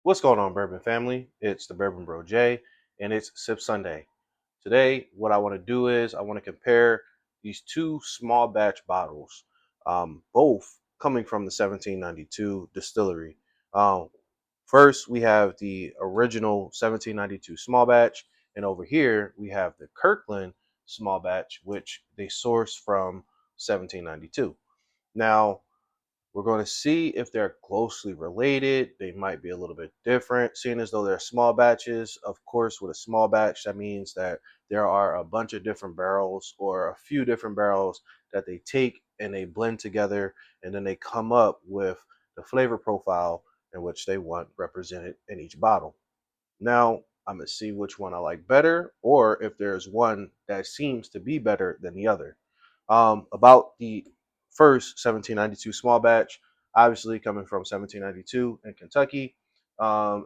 What's going on, Bourbon family? It's the Bourbon Bro Jay, and it's Sip Sunday. Today, what I want to do is I want to compare these two small batch bottles, both coming from the 1792 distillery. Um, First, we have the original 1792 small batch, and over here we have the Kirkland small batch, which they sourced from 1792. Now, we're going to see if they're closely related. They might be a little bit different, seeing as though they're small batches. Of course, with a small batch, that means that there are a bunch of different barrels or a few different barrels that they take and they blend together, and then they come up with the flavor profile in which they want represented in each bottle. Now, I'm going to see which one I like better, or if there's one that seems to be better than the other. About the first 1792 small batch, obviously coming from 1792 in Kentucky.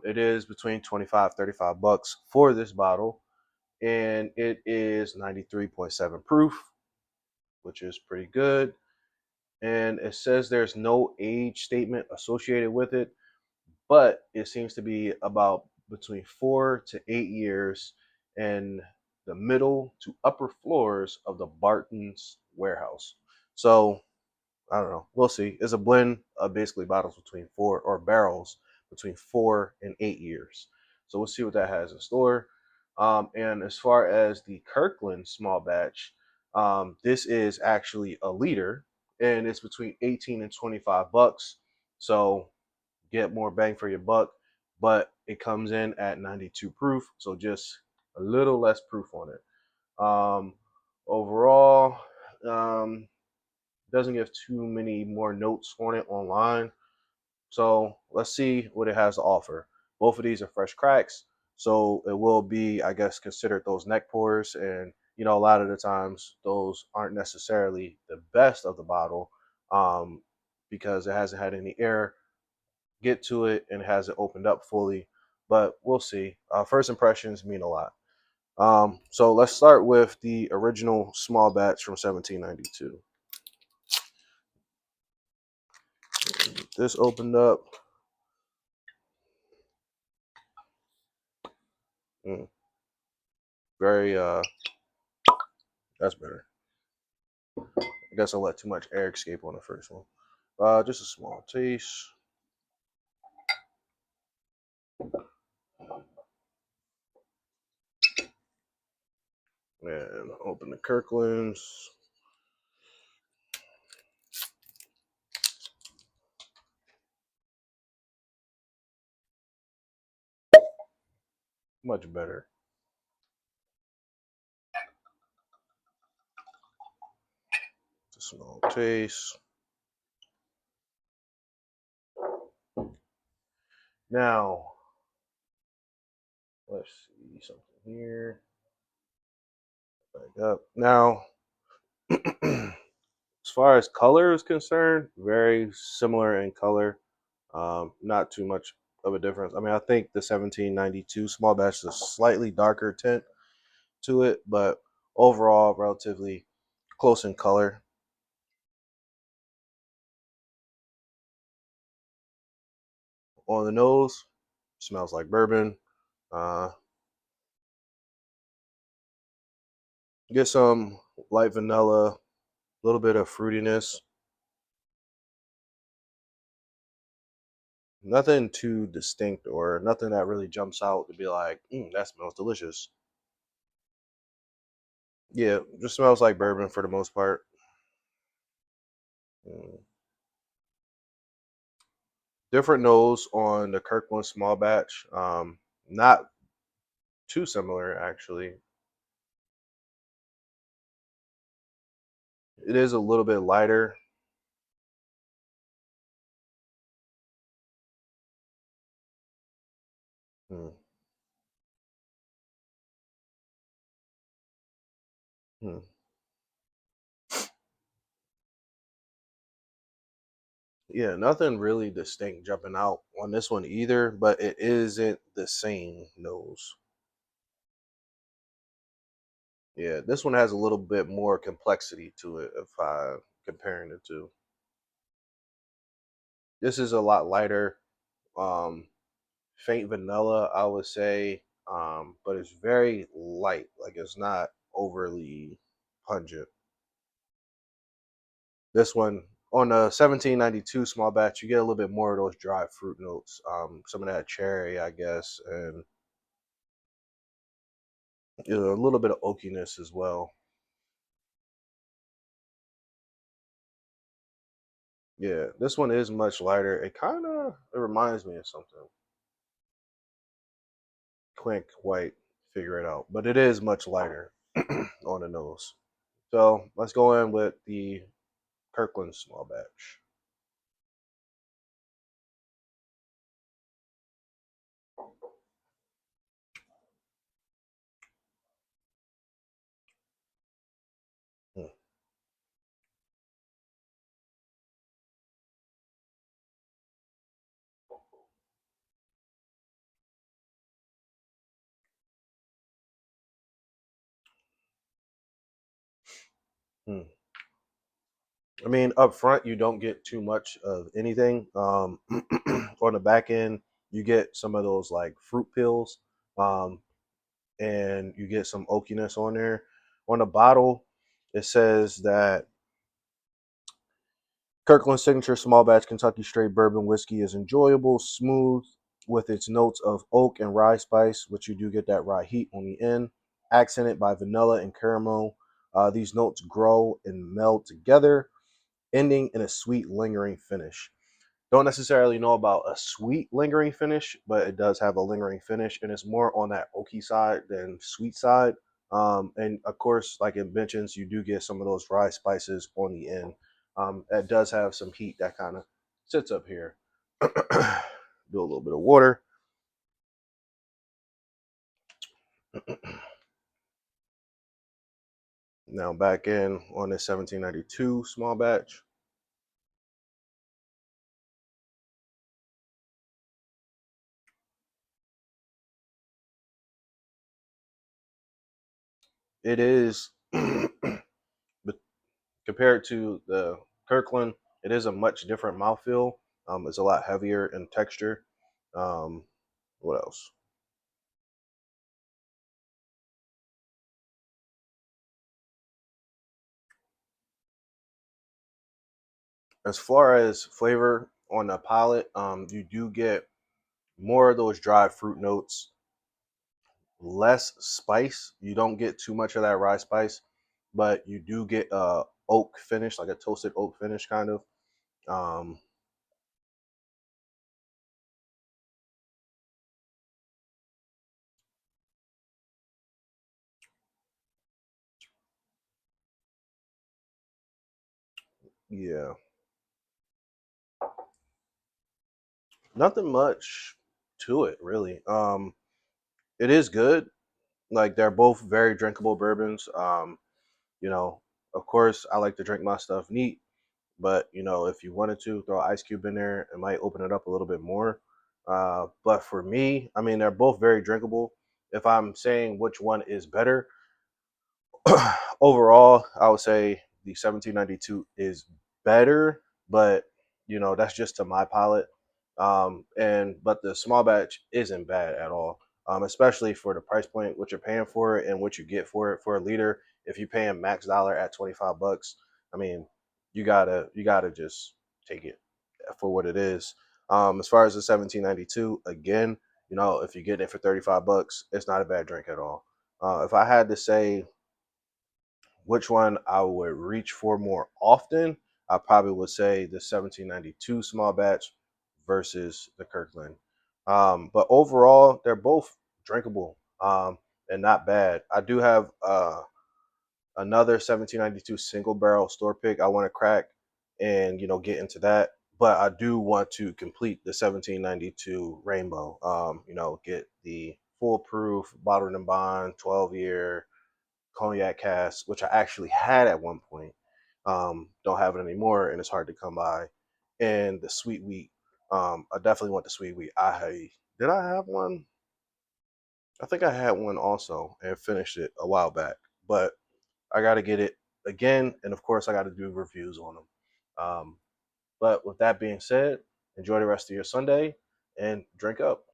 It is between 25 $35 for this bottle, and it is 93.7 proof, which is pretty good. And it says there's no age statement associated with it, but it seems to be about between 4 to 8 years in the middle to upper floors of the Barton's warehouse. So I don't know. We'll see. It's a blend of basically bottles between four or barrels between 4 and 8 years. So we'll see what that has in store. And as far as the Kirkland small batch, this is actually a liter and it's between 18 and $25. So get more bang for your buck, but it comes in at 92 proof. So just a little less proof on it. Um, Overall, um, doesn't give too many more notes on it online. So let's see what it has to offer. Both of these are fresh cracks, so it will be, I guess, considered those neck pours. And a lot of the times those aren't necessarily the best of the bottle, um, because it hasn't had any air get to it and it hasn't opened up fully. But we'll see. First impressions mean a lot. So let's start with the original small batch from 1792. This opened up. Mm, very that's better. I guess I let too much air escape on the first one. Just a small taste. And open the Kirklands. Much better. Just a small taste. Now, let's see something here. Back up. Now, as far as color is concerned, very similar in color. Not too much of a difference. I mean, I think the 1792 small batch is a slightly darker tint to it, but overall, relatively close in color. On the nose, smells like bourbon. Uh, get some light vanilla, a little bit of fruitiness. Nothing too distinct or nothing that really jumps out to be like, that smells delicious. Yeah, just smells like bourbon for the most part. Mm. Different nose on the Kirkland small batch. Not too similar actually. It is a little bit lighter. Hmm. Hmm. Yeah, nothing really distinct jumping out on this one either, but it isn't the same nose. Yeah, this one has a little bit more complexity to it if I comparing the two. This is a lot lighter. Um, faint vanilla, I would say, but it's very light. Like it's not overly pungent. This one on the 1792 small batch, you get a little bit more of those dried fruit notes, some of that cherry, I guess, and a little bit of oakiness as well. Yeah, this one is much lighter. It reminds me of something. Can't quite figure it out, but it is much lighter on the nose. So let's go in with the Kirkland small batch. Hmm. Hmm. I mean, up front, you don't get too much of anything. On the back end, you get some of those like fruit pills, um, and you get some oakiness on there. On the bottle, it says that Kirkland Signature Small Batch Kentucky Straight Bourbon Whiskey is enjoyable, smooth, with its notes of oak and rye spice, which you do get that rye heat on the end, accented by vanilla and caramel. These notes grow and meld together, ending in a sweet, lingering finish. Don't necessarily know about a sweet, lingering finish, but it does have a lingering finish, and it's more on that oaky side than sweet side. And of course, like it mentions, you do get some of those rye spices on the end. It does have some heat that kind of sits up here. Do a little bit of water. Now back in on this 1792 small batch. It is compared to the Kirkland, it is a much different mouthfeel. It's a lot heavier in texture. Um, what else? As far as flavor on the palate, you do get more of those dried fruit notes, less spice. You don't get too much of that rye spice, but you do get a oak finish, like a toasted oak finish, kind of. Um, yeah, nothing much to it really. It is good. Like they're both very drinkable bourbons. You know, of course, I like to drink my stuff neat, but if you wanted to throw an ice cube in there, it might open it up a little bit more. But for me, I mean, they're both very drinkable. If I'm saying which one is better, overall, I would say the 1792 is better, but that's just to my palate. And but the small batch isn't bad at all, especially for the price point, what you're paying for it, and what you get for it for a liter. If you're paying max dollar at 25 bucks, I mean, you gotta just take it for what it is. As far as the 1792, again, if you get it for 35 bucks, it's not a bad drink at all. If I had to say which one I would reach for more often, I probably would say the 1792 small batch versus the Kirkland. But overall, they're both drinkable, and not bad. I do have another 1792 single barrel store pick I want to crack and get into that. But I do want to complete the 1792 Rainbow. Get the foolproof bottled and bond 12-year cognac cask, which I actually had at one point. Don't have it anymore, and it's hard to come by. And the sweet wheat. I definitely want the sweet wheat. Did I have one? I think I had one also and finished it a while back, but I got to get it again, and of course I got to do reviews on them. But with that being said, enjoy the rest of your Sunday and drink up.